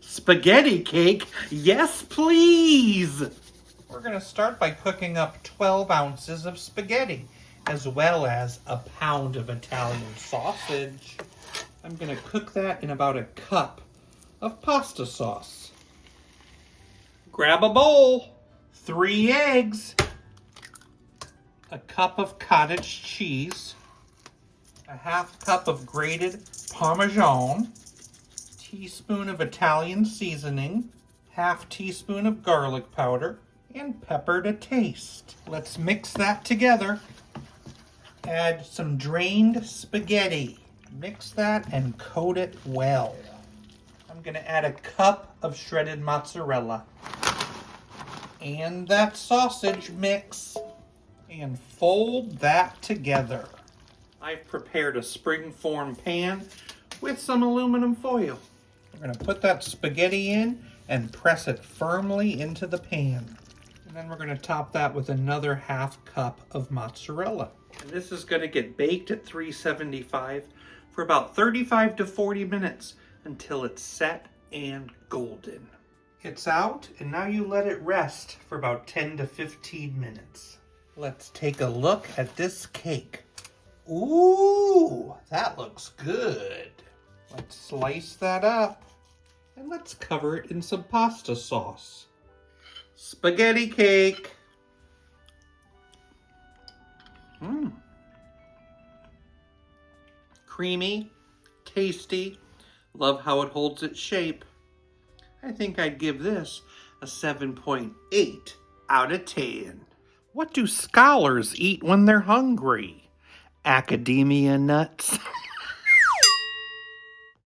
Spaghetti cake? Yes, please! We're going to start by cooking up 12 ounces of spaghetti, as well as a pound of Italian sausage. I'm going to cook that in about a cup of pasta sauce. Grab a bowl, 3 eggs, a cup of cottage cheese, a half cup of grated Parmesan, teaspoon of Italian seasoning, half teaspoon of garlic powder, and pepper to taste. Let's mix that together. Add some drained spaghetti. Mix that and coat it well. I'm going to add a cup of shredded mozzarella and that sausage mix and fold that together. I've prepared a springform pan with some aluminum foil. We're going to put that spaghetti in and press it firmly into the pan. And then we're going to top that with another half cup of mozzarella. And this is going to get baked at 375 for about 35 to 40 minutes until it's set and golden. It's out, and now you let it rest for about 10 to 15 minutes. Let's take a look at this cake. Ooh, that looks good. Let's slice that up, and let's cover it in some pasta sauce. Spaghetti cake. Creamy, tasty. Love how it holds its shape. I think I'd give this a 7.8 out of 10. What do scholars eat when they're hungry? Academia nuts.